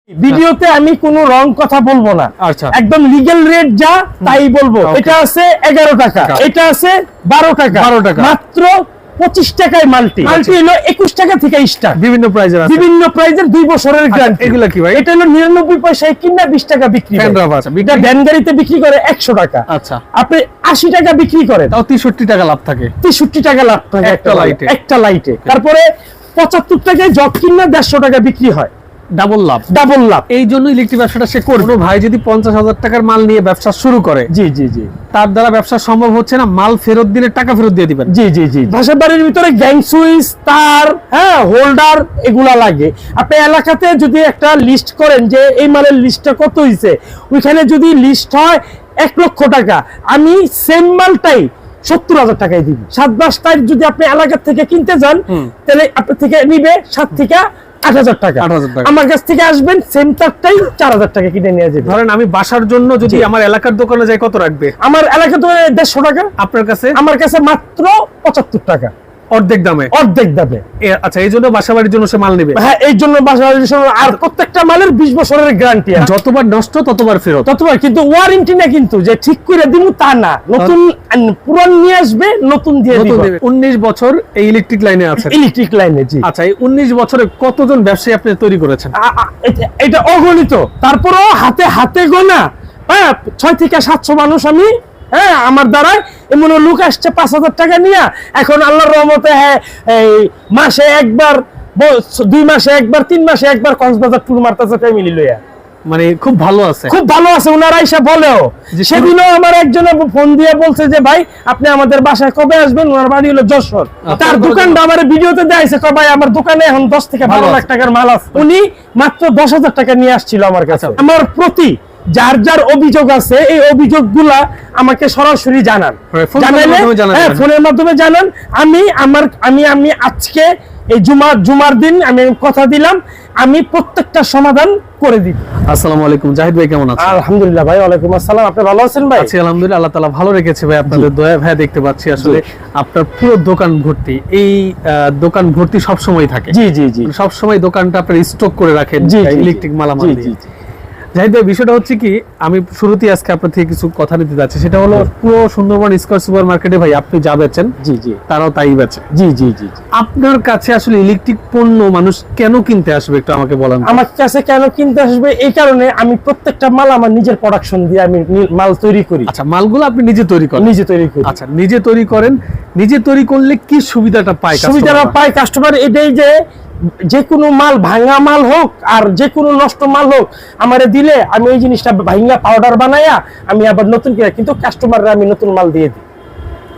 ভিডিওতে আমি কোনো রং কথা বলবো না, আচ্ছা একদম লিগ্যাল রেট যা তাই বলবো। এটা আছে 11 টাকা, এটা আছে 12 টাকা, 12 টাকা, মাত্র 25 টাকায় মাল্টি হলো 21 টাকা থেকে স্টার্ট, বিভিন্ন প্রাইজের আছে, বিভিন্ন প্রাইজের 2 বছরের গ্যারান্টি। এগুলা কি ভাই? এটা হলো 99 পয়সায় কিনা 20 টাকা বিক্রি করে, এটা ভ্যান গাড়িতে বিক্রি করে 100 টাকা, আচ্ছা আপনি 80 টাকা বিক্রি করেন তাও 63 টাকা লাভ থাকে, 63 টাকা লাভ থাকে একটা লাইটে। তারপরে 75 টাকায় জগ কিনা 150 টাকা বিক্রি হয়, ডাবল লাভ। এই জন্য ইলেকট্রিক ব্যবসাটা সে করবে। ভাই যদি 50,000 টাকার মাল নিয়ে ব্যবসা শুরু করে, জি জি জি, তার দ্বারা ব্যবসা সম্ভব হচ্ছে না, মাল ফেরত দিলে টাকা ফেরত দিয়ে দিবেন। জি জি জি, বাসা বাড়ির ভিতরে গ্যাং সুইচ, তার, হ্যাঁ, হোল্ডার এগুলা লাগে। আপনি এলাকাতে যদি একটা লিস্ট করেন যে এই মালের লিস্টটা কত হইছে, ওইখানে যদি লিস্ট হয় 1 লক্ষ টাকা, আমি সেম মালটাই 70,000 টাকায় দিব। 7-10 টাইপ যদি আপনি এলাকা থেকে কিনতে যান, তাহলে আপনার থেকে নিবে 7 থেকে 8,000 টাকা। আমার কাছ থেকে আসবেন সেম তারটাই 4,000 টাকা কিনে নিয়ে যাবেন। ধরেন আমি বাসার জন্য যদি আমার এলাকার দোকানে যাই, কত রাখবে? আমার এলাকাতে 150 টাকা, আপনার কাছে? আমার কাছে মাত্র 75 টাকা, অর্ধেক দামে। আচ্ছা, এই জন্য বাসা বাড়ির জন্য সে মাল নেবে। হ্যাঁ, এই জন্য বাসা বাড়ির জন্য। আর প্রত্যেকটা মালের 20 বছরের গ্যারান্টি, যতবার নষ্ট ততবার ফেরত, ততবার। কিন্তু ওয়ারেন্টি না, কিন্তু যে ঠিক করে দিব তা না, নতুন পুরান নিয়ে আসবে, নতুন দিয়ে দিব। 19 বছর এই ইলেকট্রিক লাইনে আছে। ইলেকট্রিক লাইনে, জি। আচ্ছা, এই 19 বছরে কতজন ব্যবসায়ী আপনি তৈরি করেছেন? এটা অগণিত, তারপরও হাতে হাতে গোনা, হ্যাঁ, 6 থেকে 700 মানুষ আমি, হ্যাঁ, আমার দ্বারা এমন লোক আসছে 5,000 টাকা নিয়ে। এখন আল্লাহর রহমতে, হ্যাঁ, এই মাসে একবার, 2 মাসে একবার, 3 মাসে একবার কক্সবাজার ট্যুর মারতেছে ফ্যামিলি লইয়া। মানে খুব ভালো আছে, খুব ভালো আছে। ওনারা এসে বলেও, সেদিনও আমার একজন ফোন দিয়ে বলছে যে ভাই আপনি আমাদের বাসায় কবে আসবেন? ওনার বাড়ি হলো যশোর। তার দোকানটা আমার ভিডিওতে দেখাইছে, ভাই আমার দোকানে এখন 10 থেকে 12 লাখ টাকার মাল আছে। উনি মাত্র 10,000 টাকা নিয়ে আসছিল আমার কাছে। আমার প্রতি যার যার অভিযোগ আছে, এই অভিযোগগুলা আমাকে সরাসরি জানান, ফোনের মাধ্যমে জানান। আমি আজকে এই জুমার দিন আমি কথা দিলাম, আমি প্রত্যেকটা সমাধান করে দিব। আসসালামু আলাইকুম, জাহিদ ভাই কেমন আছেন? আলহামদুলিল্লাহ ভাই। ওয়ালাইকুম আসসালাম। আপনি ভালো আছেন ভাই? আছি আলহামদুলিল্লাহ, আল্লাহ তাআলা ভালো রেখেছে ভাই, আপনাদের দয়া। ভাই দেখতে পাচ্ছি আসলে আপনার পুরো দোকান ভর্তি, এই দোকান ভর্তি সব সময় থাকে। জি জি জি, সব সময় দোকানটা আপনারা স্টক করে রাখেন ইলেকট্রিক মালামাল দিয়ে। জাহিদ ভাই, বিষয়টা হচ্ছে কি, আমি শুরুতেই আজকে আপনার থেকে কিছু কথা নিতে যাচ্ছি, সেটা হলো পুরো সুন্দরবন স্কয়ার সুপার মার্কেটে ভাই আপনি যা বেচেন, জি জি, তারাও তাই বেচে। জি জি জি, আপনার কাছে আসলে ইলেকট্রিক পণ্য মানুষ কেন কিনতে আসবে একটু আমাকে বলেন। আমার কাছে কেন কিনতে আসবে? এই কারণে আমি প্রত্যেকটা মাল আমার নিজের প্রোডাকশন দিয়ে আমি মাল তৈরি করি। আচ্ছা, মালগুলো আপনি নিজে তৈরি করেন? নিজে তৈরি করি। আচ্ছা, নিজে তৈরি করেন। নিজে তৈরি করলে কি সুবিধাটা পায়? সুবিধাটা পায় কাস্টমার এটাই যে কোনো মাল, ভাঙা মাল হোক আর যে কোনো নষ্ট মাল হোক, আমারে দিলে আমি ওই জিনিসটা ভাঙা পাউডার বানায়া আমি আবার নতুন করে, কিন্তু কাস্টমাররা আমি নতুন মাল দিয়ে দিই।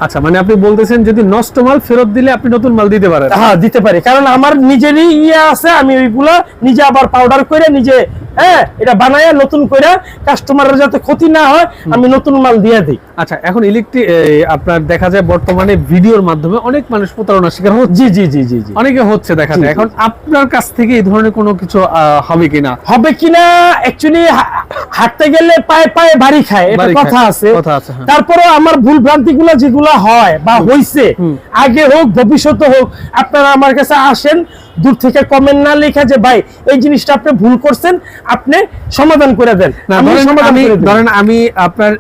আচ্ছা, মানে আপনি বলতেছেন যদি নষ্ট মাল ফেরত দিলে আপনি নতুন মাল দিতে পারেন? হ্যাঁ, দিতে পারি, কারণ আমার নিজেরই আছে, আমি ওইগুলা নিজে আবার পাউডার করে নিজে, হ্যাঁ, এটা বানায়া নতুন করে কাস্টমারের যাতে ক্ষতি না হয় আমি নতুন মাল দিয়ে দিই। আচ্ছা, এখন ইলেকট্রিক আপনার দেখা যায় বর্তমানে ভিডিওর মাধ্যমে অনেক মানুষ প্রতারণার শিকার হচ্ছে। জি জি জি জি জি, অনেকে হচ্ছে দেখা যায়। এখন আপনার কাছ থেকে এই ধরনের কোনো কিছু হবে কিনা? অ্যাকচুয়ালি হাঁটতে গেলে পায়ে পায়ে বাড়ি খায়, এটা কথা আছে। তারপরে আমার ভুল ভ্রান্তিগুলো যেগুলো হয় বা হইছে, আগে হোক ভবিষ্যতে হোক, আপনারা আমার কাছে আসেন, দূর থেকে কমেন্ট না লেখা যে ভাই এই জিনিসটা আপনি ভুল করছেন, আপনি সমাধান করে দেন। ধরেন আমি আপনার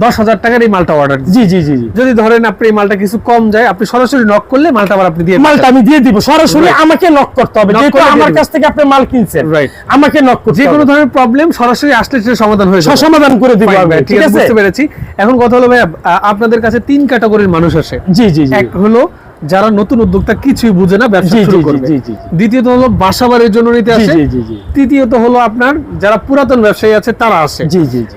10,000 টাকার এই মালটা অর্ডার, জি জি জি, যদি ধরেন আপনি এই মালটা কিছু কম যায়, আপনি সরাসরি নক করলে মালটা আবার আপনি দিয়ে, মালটা আমি দিয়ে দিব সরাসরি। আমাকে নক করতে হবে, যেহেতু আমার কাছ থেকে আপনি মাল কিনছেন, রাইট, আমাকে নক করতে হবে। যে কোনো ধরনের প্রবলেম সরাসরি আসলে সেটা সমাধান হয়ে যাবে, সমাধান করে দিব। ঠিক আছে, বুঝতে পেরেছি। এখন কথা হলো ভাই, আপনাদের কাছে 3 ক্যাটাগরির মানুষ আসে। জি জি, এক হলো যারা নতুন উদ্যোক্তা, কিছুই বুঝে না, ব্যবসা শুরু করবে। দ্বিতীয়ত হলো বাসাবাড়ির জন্য নিতে আসে। তৃতীয়ত হলো আপনার যারা পুরাতন ব্যবসায়ী আছে তারা আসে।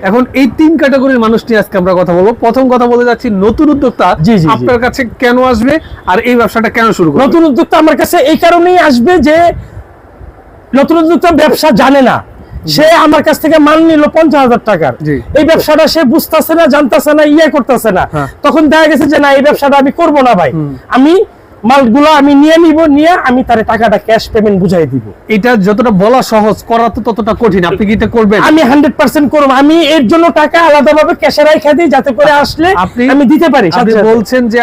এখন এই 3 ক্যাটাগরির মানুষ নিয়ে আজকে আমরা কথা বলবো। প্রথম কথা বলে যাচ্ছি, নতুন উদ্যোক্তা আপনার কাছে কেন আসবে আর এই ব্যবসাটা কেন শুরু করবে? নতুন উদ্যোক্তা আমার কাছে এই কারণেই আসবে যে নতুন উদ্যোক্তা ব্যবসা জানে না। সে আমার কাছ থেকে মাল নিল 50,000 টাকার, এই ব্যবসাটা সে বুঝতেছে না, জানতেছে না, করতেছে না। তখন দেখা গেছে যে না, এই ব্যবসাটা আমি করবো না ভাই, আমি মালগুলো আমি নিয়ে নিব, নিয়ে আমি তার টাকাটা ক্যাশ পেমেন্ট বুঝাই দিব। এটা যতটা বলা সহজ, করা তো ততটা কঠিন। আপনি কি এটা করবেন? আমি 100% করব। আমি এর জন্য টাকা আলাদাভাবে ক্যাশে রাখা দিই, যাতে করে আসলে আমি দিতে পারি। আপনি বলছেন যে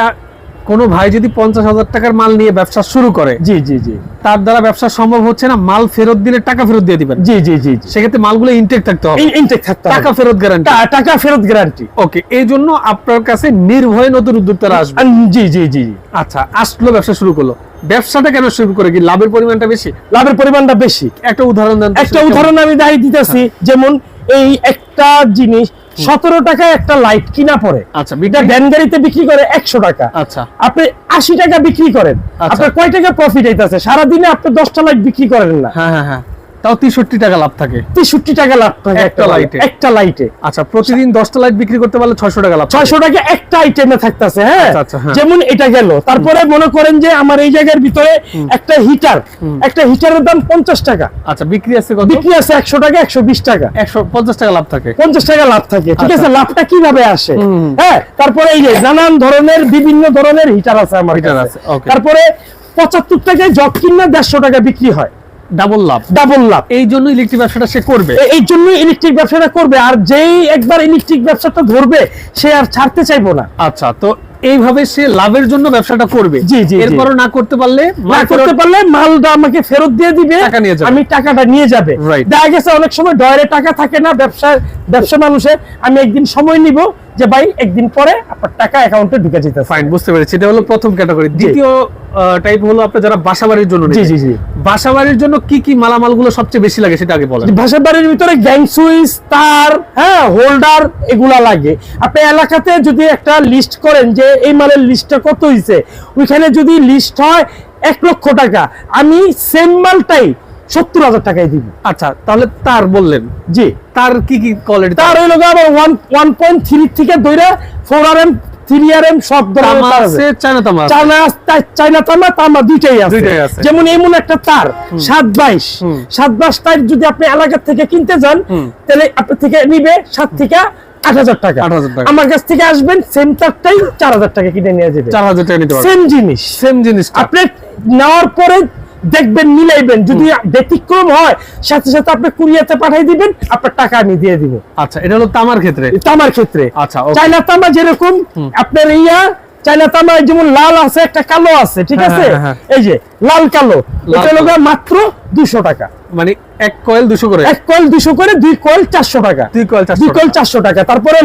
কোনো ভাই যদি 50,000 টাকার মাল নিয়ে ব্যবসা শুরু করে, জি জি জি, তার দ্বারা ব্যবসা সম্ভব হচ্ছে না, মাল ফেরত দিলে টাকা ফেরত দিয়ে দিবেন। জি জি জি, সেক্ষেত্রে মালগুলো ইনটেক থাকতে হবে, ইনটেক থাকতে হবে, টাকা ফেরত গ্যারান্টি, টাকা ফেরত গ্যারান্টি। ওকে, এই জন্য আপনার কাছে নির্ভয়ে নতুন উদ্যোক্তারা আসবে। জি জি জি, আচ্ছা, আসলো, ব্যবসা শুরু করলো, ব্যবসাটা কেন শুরু করে? কি লাভের পরিমাণটা বেশি? লাভের পরিমাণটা বেশি। একটা উদাহরণ দেন। একটা উদাহরণ আমি দিতেছি, যেমন এই একটা জিনিস 17 টাকায় একটা লাইট কিনা পড়ে, আচ্ছা, এটা ভ্যান গাড়িতে বিক্রি করে 100 টাকা, আচ্ছা, আপনি 80 টাকা বিক্রি করেন, আপনার কয় টাকা প্রফিট হইতাছে? সারাদিনে আপনি 10টা লাইট বিক্রি করেন না, হ্যাঁ হ্যাঁ হ্যাঁ, তাও 63 টাকা লাভ থাকে। 63 টাকা লাভ থাকে একটা লাইটে। আচ্ছা, প্রতিদিন 10টা লাইট বিক্রি করতে পারলে 600 টাকা লাভ। 600 টাকা একটা আইটেমে থাকতেছে। হ্যাঁ, যেমন এটা গেল। তারপরে মনে করেন যে আমার এই জায়গার ভিতরে একটা হিটারের দাম 50 টাকা, আচ্ছা, বিক্রি আছে কত? বিক্রি আছে 100 টাকা, 120 টাকা, 150 টাকা লাভ থাকে, 50 টাকা লাভ থাকে। ঠিক আছে, লাভটা কিভাবে আসে? হ্যাঁ, তারপরে এই যে নানান ধরনের বিভিন্ন ধরনের হিটার আছে আমার কাছে। তারপরে 75 টাকায় জগ কিনা 150 টাকা বিক্রি হয়, ডাবল লাভ, ডাবল লাভ। এই জন্য ইলেকট্রিক ব্যবসাটা সে করবে, এই জন্য ইলেকট্রিক ব্যবসাটা করবে। আর যেই একবার ইলেকট্রিক ব্যবসাটা ধরবে, সে আর ছাড়তে চাইবো না। আচ্ছা, তো এইভাবে সে লাভের জন্য ব্যবসাটা করবে। জি জি, এরপরও না করতে পারলে মালটা আমাকে ফেরত দিয়ে দিবে, আমি টাকাটা নিয়ে যাবে। দেখা গেছে অনেক সময় ডয়ারে টাকা থাকে না ব্যবসা মানুষের, আমি একদিন সময় নিব যে ভাই একদিন পরে আপনার টাকা অ্যাকাউন্টে ঢুকে যেতে। ফাইন, বুঝতে পেরেছি। এটা হলো প্রথম ক্যাটাগরি। দ্বিতীয় টাইপ হলো আপনার যারা বাসাবাড়ির জন্য। জি জি জি, বাসাবাড়ির জন্য কি কি মালামালগুলো সবচেয়ে বেশি লাগে সেটা আগে বলেন। বাসাবাড়ির ভিতরে গ্যাং সুইচ, তার, হ্যাঁ, হোল্ডার, এগুলা লাগে। আপনি এলাকাতে যদি একটা লিস্ট করেন যে এই মালের লিস্টটা কত হইছে, ওইখানে যদি লিস্ট হয় 1 লক্ষ টাকা, আমি সেম মালটাই 70,000 টাকায় দিব। আচ্ছা, তাহলে তার বললেন, জি, তার কি কি কোয়ালিটি? তার হইলো আবার 1.3 থেকে ধরে 4RM 3RM সব ধরনের আছে। চায়না তামা, তামা দুইটাই আছে। যেমন এমন একটা তার 722 তার যদি আপনি এলাকা থেকে কিনতে যান, তাহলে আপনার থেকে নিবে 7 থেকে 8,000 টাকা। আমার কাছ থেকে আসবেন, সেম তারটাই 4,000 টাকা কিনে নিয়ে যাবেন। 4,000 টাকা নিতে পারবেন। সেম জিনিস আপনি নেওয়ার পরে দেখবেন, মিলাইবেন, যদি ব্যতিক্রম হয় সাথে সাথে আপনি কুরিয়াতে পাঠিয়ে দিবেন, আপনার টাকা আমি দিয়ে দিব। আচ্ছা, এটা হলো তামার ক্ষেত্রে। আচ্ছা, চায়না তামা যেরকম আপনার চায়না তামা যেমন লাল আছে, একটা কালো আছে, ঠিক আছে, এই যে লাল কালো, এটা হলো মাত্র 200 টাকা। মানে 1 কয়েল 200 করে, 1 কয়েল 200 করে, 2 কয়েল 400 টাকা, 2 কয়েল 400 টাকা। তারপরে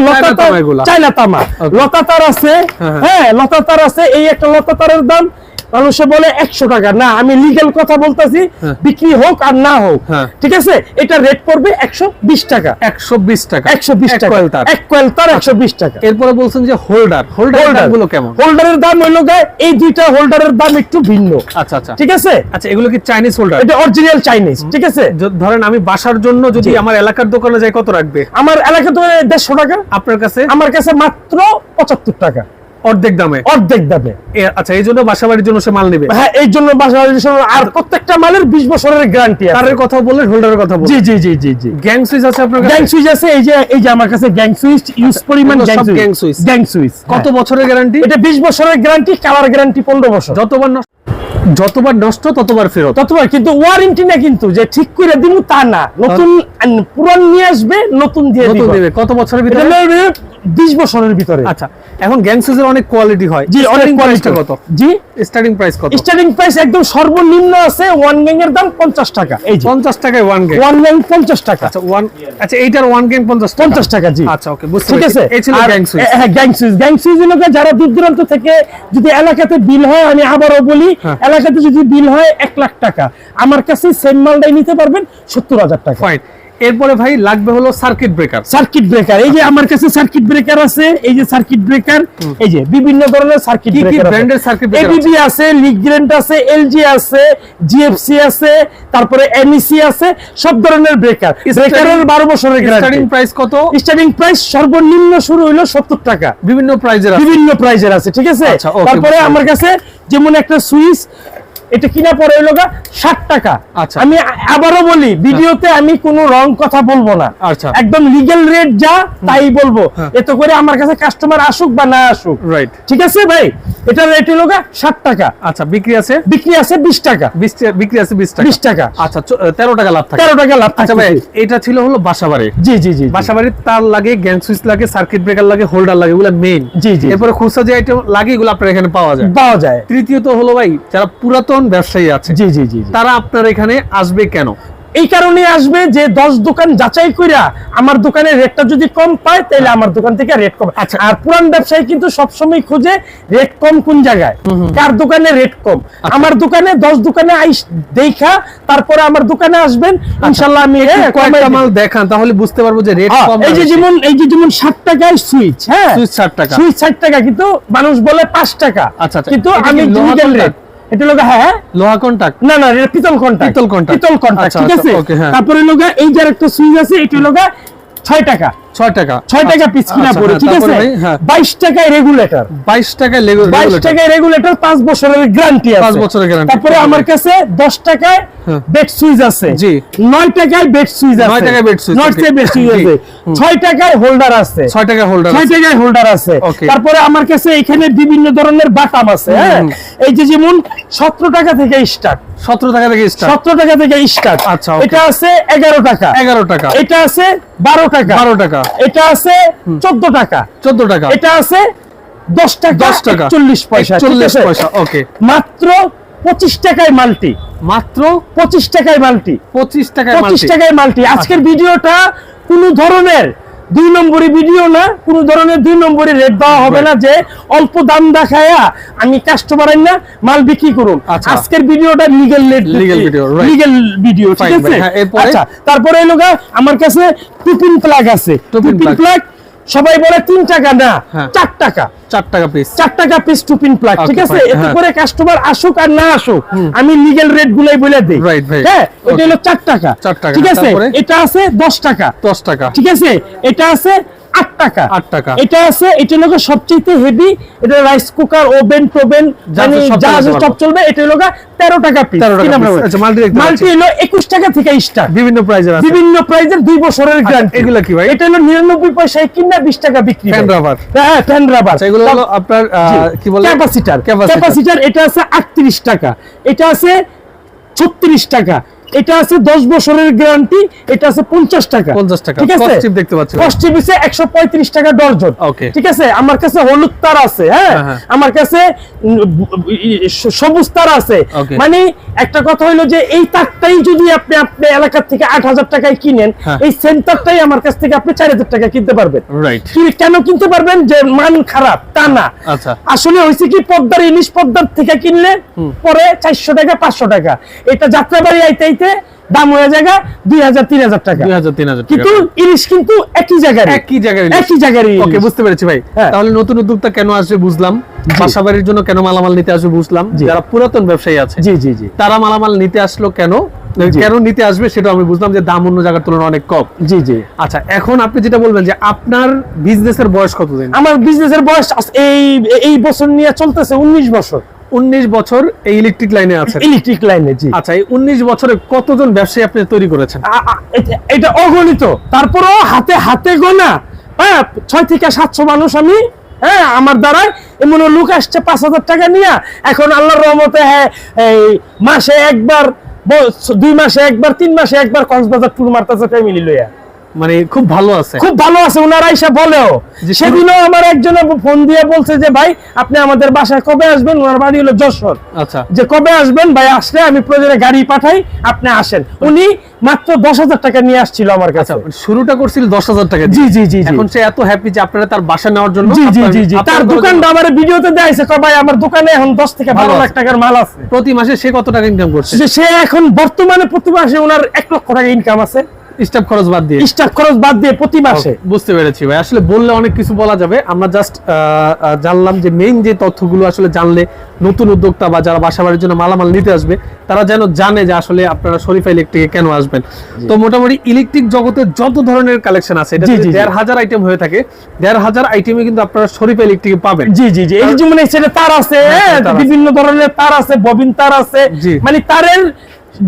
চায়না তামা লতা তার আছে। হ্যাঁ, লতা তার আছে। এই একটা লতা তারের দাম মানুষে বলে 100 টাকা। না, আমি লিগ্যাল কথা বলতেছি, বিক্রি হোক আর না হোক, ঠিক আছে, এটা রেট পড়বে 120 টাকা। 120 টাকা, 120 টাকা, 1 কয়েল তার 120 টাকা। এরপরে বলছেন যে হোল্ডারের দামগুলো কেমন? হোল্ডারের দাম হইলো এই দুইটা হোল্ডারের দাম একটু ভিন্ন। আচ্ছা আচ্ছা, ঠিক আছে। আচ্ছা, এগুলো কি চাইনিজ হোল্ডার? এটা অরিজিনাল চাইনিজ। ঠিক আছে, ধরেন আমি বাসার জন্য যদি আমার এলাকার দোকানে যাই, কত রাখবে? আমার এলাকার দোকানে 150 টাকা। আপনার কাছে? আমার কাছে মাত্র 75 টাকা, অর্ধেক দামে। আচ্ছা, এই জন্য বাসাবাড়ির জন্য সে মাল নেবে। হ্যাঁ, এই জন্য বাসাবাড়ির জন্য। আর প্রত্যেকটা মালের 20 বছরের গ্যারান্টি আছে। তারের কথা বললেন, হোল্ডারের কথা বললেন। জি জি জি জি জি। গ্যাং সুইচ আছে আপনার কাছে? গ্যাং সুইচ আছে, এই যে আমার কাছে গ্যাং সুইচ ইউজ পরিমাণ গ্যাং সুইচ। কত বছরের গ্যারান্টি? এটা 20 বছরের গ্যারান্টি, কালার গ্যারান্টি 15 বছর। যতবার নষ্ট ততবার ফেরত, ততবার। কিন্তু ওয়ারেন্টি না, কিন্তু যে ঠিক করে দিমু তা না, নতুন পুরান নিয়ে আসবে, নতুন দিয়ে দিবে। কত বছরের ভিতরে? 20 বছরের ভিতরে। আচ্ছা, এখন গ্যাং সুইচের অনেক কোয়ালিটি হয়। জি, অনেক কোয়ালিটি। কত? জি, স্টার্টিং প্রাইস কত? স্টার্টিং প্রাইস একদম সর্বনিম্ন আছে 1 গ্যাং এর দাম 50 টাকা। এই যে 50 টাকায় 1 গ্যাং। 1 গ্যাং 50 টাকা। আচ্ছা, এইটার 1 গ্যাং 50 টাকা। জি, আচ্ছা, ওকে, বুঝতে ঠিক আছে। এই ছিল গ্যাং সুইচ। হ্যাঁ, গ্যাং সুইচ লোকে যারা দূর দূরান্ত থেকে যদি এলাকাতে বিল হয়, আমি আবারও বলি, এলাকাতে যদি বিল হয় 1 লাখ টাকা, আমার কাছে সেম মালটাই নিতে পারবেন 70,000 টাকা। ফাইন। এরপরে ভাই লাগবে হলো সার্কিট ব্রেকার। এই যে আমার কাছে সার্কিট ব্রেকার আছে, এই যে সার্কিট ব্রেকার, এই যে বিভিন্ন ধরনের সার্কিট ব্রেকার। কি ব্র্যান্ডের সার্কিট ব্রেকার? এবিবি আছে, লিগ্রেন্ট আছে, এলজি আছে, জিএফসি আছে, তারপরে এমইসি আছে, সব ধরনের ব্রেকার। ব্রেকারের 12 বছরের গ্যারান্টি। স্টার্টিং প্রাইস কত? স্টার্টিং প্রাইস সর্বনিম্ন শুরু হলো 70 টাকা। বিভিন্ন প্রাইজের আছে, ঠিক আছে। তারপরে আমার কাছে যেমন একটা সুইচ এটা কিনা পড়ে হলো 60 টাকা। আচ্ছা। আমি আবারও বলি, ভিডিওতে আমি কোনো রং কথা বলবো না, আচ্ছা। একদম লিগ্যাল রেট যা তাই বলবো, এত করে আমার কাছে কাস্টমার আসুক বা না আসুক। রাইট, ঠিক আছে ভাই, এটা রেট হলো 60 টাকা। আচ্ছা, বিক্রি আছে 20 টাকা, বিক্রি আছে 20 টাকা। 20 টাকা। আচ্ছা, 13 টাকা লাভ থাকে। 13 টাকা লাভ। আচ্ছা ভাই, এটা ছিল হলো বাসাবাড়ি। জি জি জি, বাসাবাড়ির তার লাগে, গ্যাং সুইচ লাগে, সার্কিট ব্রেকার লাগে, হোল্ডার লাগে, এগুলো মেইন। জি জি। এরপরে খুচরা যে আইটেম লাগে এগুলো আপনার এখানে পাওয়া যায়। তৃতীয়ত হলো ভাই, যারা পুরাতন ব্যবসায়ী আছে, জি জি জি, তারা আপনার এখানে আসবে কেন? এই কারণে আসবে যে 10 দোকান যাচাই কইরা আমার দোকানের রেটটা যদি কম পায় তাহলে আমার দোকান থেকে রেট কম। আচ্ছা। আর পুরান ব্যবসায়ী কিন্তু সবসময় খুঁজে রেট কম কোন জায়গায়, কার দোকানে রেট কম। আমার দোকানে 10 দোকানে আইস দেখা তারপরে আমার দোকানে আসবেন, ইনশাআল্লাহ আমি কয়েকটা মাল দেখান, তাহলে বুঝতে পারবো যে রেট কম। এই যে যেমন 60 টাকায় সুইচ, হ্যাঁ সুইচ 60 টাকা, সুইচ 60 টাকা, কিন্তু মানুষ বলে 5 টাকা। আচ্ছা, কিন্তু এটা আমি কি লোহা লিগ্যাল রেট, কন্টাক্ট? এটা লোক হ্যাঁ লোহা কন্টাক্ট? না না, এটা পিতল কন্টাক্ট। পিতল কন্টাক্ট, আচ্ছা, ঠিক আছে। ওকে, হ্যাঁ। তারপরে লোক এই যে একটা সুইচ আছে, এটা লোক 6 টাকা। 6 টাকা, 6 টাকা পিস কিনা আচ্ছা, পড়ে, হ্যাঁ, ঠিক আছে। তারপরে ভাই, হ্যাঁ। 22 টাকায় রেগুলেটর, 22 টাকায় 22 টাকায় রেগুলেটর, 5 বছরের গ্যারান্টি আছে। 5 বছরের গ্যারান্টি। তারপরে আমার কাছে 10 টাকায় হ্যাঁ। বেড সুইচ আছে, জি। 9 টাকায় বেড সুইচ আছে, 9 টাকায় বেড সুইচ, 9 টাকায় বেড সুইচ আছে, 6 টাকায় হোল্ডার আছে, 6 টাকা হোল্ডার 6 টাকায় হোল্ডার আছে। Okay. তারপরে আমার কাছে এখানে বিভিন্ন ধরনের বাটাম আছে, হ্যাঁ। এই যে যেমন 17 টাকা থেকে স্টার্ট, 17 টাকা থেকে স্টার্ট, 17 টাকা থেকে স্টার্ট। আচ্ছা, okay. এটা আছে 11 টাকা, 11 টাকা, এটা আছে 12 টাকা, 12 টাকা, এটা আছে 14 টাকা, 14 টাকা, এটা আছে 10 টাকা, 10 টাকা, 41 পয়সা, 41 পয়সা। ওকে, মাত্র 25 টাকায় মাল্টি, মাত্র 25 টাকায় মাল্টি, 25 টাকায় 25 মাল্টি। টাকায় মাল্টি। আজকের ভিডিওটা কোনো ধরনের 2 নম্বরি ভিডিও না, কোনো ধরনের 2 নম্বরি রেট দেওয়া হবে না যে অল্প দাম দেখায়া আমি কাস্টমারের না মাল বিক্রি করুন। আচ্ছা। আজকের ভিডিওটা legal rate, Legal video, right. Legal video, ঠিক Fine, আছে। হ্যাঁ, এরপরে? আচ্ছা, তারপরে লোগা আমার কাছে টুপিন প্লাগ আছে, টুপিন টুপিন plug। প্লাগ সবাই বলে 3 টাকা না, হ্যাঁ। 4 টাকা, 4 টাকা পিস, 4 টাকা পিস টুপিন প্লাগ, ঠিক Okay, আছে। fine, এতে হ্যাঁ। করে কাস্টমার আসুক আর না আসুক, আমি লিগ্যাল রেট গুলাই বলে দেই। Right, right. হ্যাঁ, এটা Okay. হলো 4 টাকা, 4 টাকা, ঠিক আছে। তারপরে? এটা আছে 10 টাকা, 10 টাকা, ঠিক আছে। এটা আছে 8 টাকা, 8 টাকা। এটা আছে, এটা হলো সবচেয়ে হেভি, এটা রাইস কুকার, ওভেন টোভেন, জাহাজে সব চালাতে সব চলবে। এটা হলো 13 টাকা পিস, 13 টাকা piece। আচ্ছা, মাল্টি দেখতে মাল্টি পাচ্ছি। হলো 21 টাকা থেকে স্টার্ট, বিভিন্ন প্রাইজের আছে। বিভিন্ন প্রাইজের 2 বছরের গ্যারান্টি। এগুলা কি ভাই? এটা হলো 99 পয়সায় কিনা 20 টাকা বিক্রি। Fan rubber। হ্যাঁ, ফ্যান রাবার। আচ্ছা, এগুলো হলো আপনার কি বলে, ক্যাপাসিটার। ক্যাপাসিটার এটা আছে 38 টাকা, এটা আছে 36 টাকা, এটা আছে 10 বছরের গ্যারান্টি, এটা আছে 50 টাকা, 50 টাকা। ঠিক আছে। Cost দেখতে পাচ্ছি। কস্ট আছে 135 টাকা ডর্জন। Okay. ঠিক আছে। আমার কাছে হলুদ তার আছে, হ্যাঁ, হ্যাঁ। আমার কাছে সবুজ তার আছে। Okay. মানে একটা কথা হলো যে এই তারটাই যদি আপনি এলাকা থেকে 8000 টাকায় কিনেন, হ্যাঁ। এই সেন্টারটাই আমার কাছ থেকে আপনি 4000 টাকা কিনতে পারবেন। রাইট। কেন কিনতে পারবেন? যে মান খারাপ তা না, আচ্ছা। আসলে হয়েছে কি, পদ্মার ইলিশ পদ্মার থেকে কিনলে পরে 400 টাকা 500 টাকা, এটা যাত্রাবাড়ি আইতে আইতে দাম হয়ে যায় 2000-3000 টাকা। 2000-3000 টাকা। কিন্তু ইলিশ কিন্তু একই জায়গায়, একই জায়গায় একই জায়গায়। ওকে, বুঝতে পেরেছি ভাই। হ্যাঁ। তাহলে নতুন উদ্যোক্তা কেন আসবে বুঝলাম, বাসাবাড়ির জন্য কেন মালামাল নিতে আসবে বুঝলাম, জি। যারা পুরাতন ব্যবসায়ী আছে জি জি জি, তারা মালামাল নিতে আসলো কেন, জি। কেন নিতে আসবে সেটা আমি বুঝলাম, যে দাম অন্য জায়গার তুলনায় অনেক কম। জি জি। আচ্ছা, এখন আপনি যেটা বলবেন যে আপনার বিজনেসের বয়স কতদিন? আমার বিজনেসের বয়স এই বছর নিয়ে চলতেছে 19 বছর। 19 বছর এই ইলেকট্রিক লাইনে আছেন। ইলেকট্রিক লাইনে, জি। আচ্ছা, এই 19 বছরে কতজন ব্যবসায়ী আপনি তৈরি করেছেন? এটা অগণিত, তারপরও হাতে হাতে গোনা, হ্যাঁ, 6 থেকে 700 মানুষ আমি, হ্যাঁ, আমার দ্বারা এমন লোক আসছে 5000 টাকা নিয়ে। এখন আল্লাহর রহমতে, হ্যাঁ, এই মাসে একবার, 2 মাসে একবার, 3 মাসে একবার কক্সবাজার ট্যুর মারতেছে ফ্যামিলি লইয়া। মানে খুব ভালো আছে, খুব ভালো আছে। ওনারা এসে বলেও, সেদিনও আমার একজনে ফোন দিয়ে বলছে যে ভাই আপনি আমাদের বাসায় কবে আসবেন, ওনার বাড়ি হলো যশোর। আচ্ছা, যে কবে আসবেন ভাই, আসলে আমি প্রয়োজনে গাড়ি পাঠাই, আপনি আসেন। উনি মাত্র 10,000 টাকা নিয়ে আসছিল আমার কাছে। শুরুটা করছিল 10,000 টাকা জি জি জি। এখন সে এত হ্যাপি যে আপনারা তার বাসা নেওয়ার জন্য। জি জি জি জি। তার দোকানটা আমার ভিডিওতে দেখাইছে, ভাই আমার দোকানে এখন 10 থেকে 12 লাখ টাকার মাল আছে। প্রতি মাসে সে কত টাকা ইনকাম করছে? সে এখন বর্তমানে প্রতি মাসে ওনার 1 লক্ষ টাকা ইনকাম আছে। স্টাফ খরচ বাদ দিয়ে, স্টাফ খরচ বাদ দিয়ে প্রতি মাসে। বুঝতে পেরেছি ভাই, আসলে বললে অনেক কিছু বলা যাবে, আমরা জাস্ট জানলাম যে মেইন যে তথ্যগুলো আসলে জানলে নতুন উদ্যোক্তা বা যারা বাসাবাড়ির জন্য মালামাল নিতে আসবে তারা যেন জানে যে আসলে আপনারা শরীফা ইলেকট্রিকে কেন আসবেন। তো মোটামুটি ইলেকট্রিক জগতে যত ধরনের কালেকশন আছে, এটা ১,৫০০ আইটেম হয়ে থাকে, ১,৫০০ আইটেমে কিন্তু আপনারা শরীফা ইলেকট্রিকে পাবেন। জি জি জি, এই যে মানে সেটা তার আছে, বিভিন্ন ধরনের তার আছে, ববিন তার আছে, মানে তারের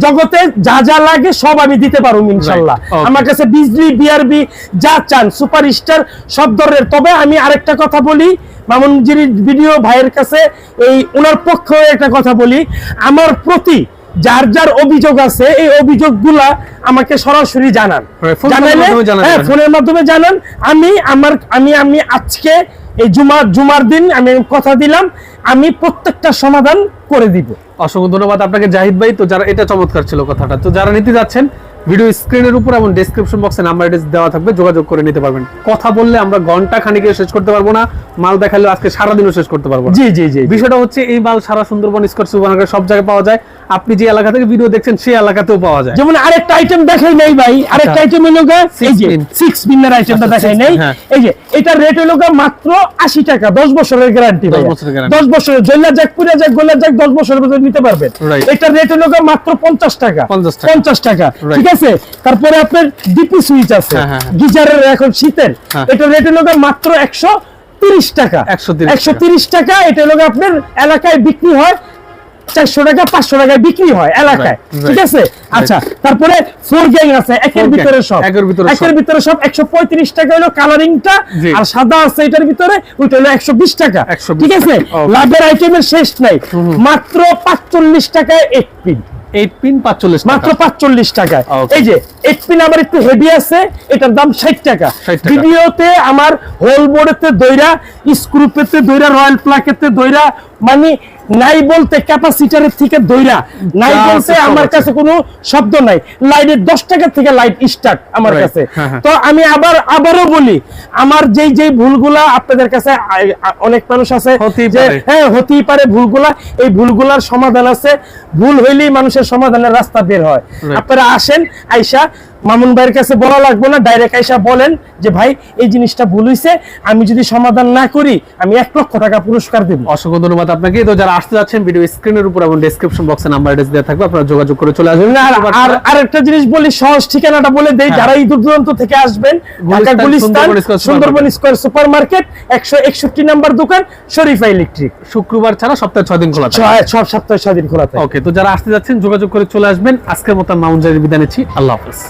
জগতে যা যা লাগে সব আমি দিতে পারবো ইনশাআল্লাহ। আমার কাছে বিজলি, বিআরবি যা চান সুপারস্টার সব ধরনের। তবে আমি আরেকটা কথা বলি, মামুন জির ভিডিও ভাইয়ের কাছে এই ওনার পক্ষে একটা কথা বলি, আমার প্রতি যার যার অভিযোগ আছে এই অভিযোগগুলা আমাকে সরাসরি জানান, ফোনের মাধ্যমে জানান। আমি আজকে এই জুমার দিন আমি কথা দিলাম, আমি প্রত্যেকটা সমাধান করে দিব। অসংখ্য ধন্যবাদ আপনাকে জাহিদ ভাই। তো যারা, এটা চমৎকার ছিল কথাটা, তো যারা নিতে যাচ্ছেন ভিডিও স্ক্রিনের উপর এবং ডেসক্রিপশন বক্সে নাম্বার দেওয়া থাকবে, যোগাযোগ করে নিতে পারবেন। কথা বললে আমরা ঘন্টা খানিকে শেষ করতে পারবো না, মাল দেখালে আজকে সারাদিনও শেষ করতে পারবো না। জি জি জি, বিষয়টা হচ্ছে এই মাল সারা সুন্দরবন স্কয়ার সুপারমার্কেট সব জায়গায় পাওয়া যায়, আপনি যে এলাকা থেকে ভিডিও দেখছেন সেই এলাকাতেও পাওয়া যায়। যেমন আরেকটা আইটেম দেখাই নাই ভাই, আরেকটা আইটেম হলো এই যে 6 পিনের আইটেমটা দেখাই নাই, এই যে এটার রেট হলো মাত্র 80 টাকা, 10 বছরের গ্যারান্টি ভাই, 10 বছরের জল্লা যাক পুরা যাক গোলা যাক 10 বছরের ভিতরে নিতে পারবেন। এটার রেট হলো মাত্র 50 টাকা, 50 টাকা, ঠিক আছে। তারপরে আপনার ডিপি সুইচ আছে গিজারের, এখন শীতের, এটার রেট হলো মাত্র 130 টাকা, 130 টাকা। এটা হলো আপনার এলাকায় বিক্রি হয় 400 টাকা, 500 টাকায় বিক্রি হয় এলাকায়, ঠিক আছে। আচ্ছা, তারপরে 4 গ্যাং আছে, একের ভিতরে সব 135 টাকা হলো কালারিংটা, আর সাদা আছে এটার ভিতরে, ওইটা হলো 120 টাকা, ঠিক আছে। লাভের আইটেমের শেষ নাই, মাত্র 45 টাকায় 8 পিন, 8 পিন 45 মাত্র 45 টাকায়। এই যে 8 পিন আবার একটু হেভি আছে, এটার দাম 60 টাকা। ভিডিওতে আমার হোল বোর্ডেতে দইরা, স্ক্রুপেতে দইরা, রয়্যাল প্লাকেতে দইরা, মানে নাই বলতে ক্যাপাসিটরের থেকে দইরা, নাই বলতে আমার কাছে কোনো শব্দ নাই। লাইটের 10 টাকা থেকে লাইট স্টার্ট আমার কাছে। তো আমি আবারও বলি, আমার যেই ভুলগুলা আপনাদের কাছে, অনেক মানুষ আছে যে হ্যাঁ হতেই পারে ভুলগুলা, এই ভুলগুলার সমাধান আছে, ভুল হইলেই মানুষের সমাধানের রাস্তা বের হয়। আপনারা আসেন, আইসা মামুন ভাইয়ের কাছে বলা লাগবে না, ডাইরেক্ট আইসা বলেন যে ভাই এই জিনিসটা ভুল হইছে, আমি যদি সমাধান না করি আমি 1 লক্ষ টাকা পুরস্কার দেব। অসংখ্য ধন্যবাদ আপনাকে। তো যারা আসতে যাচ্ছেন ভিডিও স্ক্রিনের উপর এবং ডেসক্রিপশন বক্সে নাম্বার দেওয়া থাকবে, আপনারা যোগাযোগ করে চলে আসবেন। আর আরেকটা জিনিস বলি, সহজ ঠিকানাটা বলে দেই, যারা এই দূর দূরান্ত থেকে আসবেন, Dhaka Gulistan Sundarban square supermarket 161 number দোকান, শরীফা ইলেকট্রিক। শুক্রবার ছাড়া সপ্তাহে 6 দিন খোলা থাকে, সব সপ্তাহে 6 দিন খোলা থাকে। ওকে, তো যারা আসতে যাচ্ছেন যোগাযোগ করে চলে আসবেন। আজকের মতো মামুন জাহিদের বিদায় নিচ্ছি, আল্লাহ হাফেজ।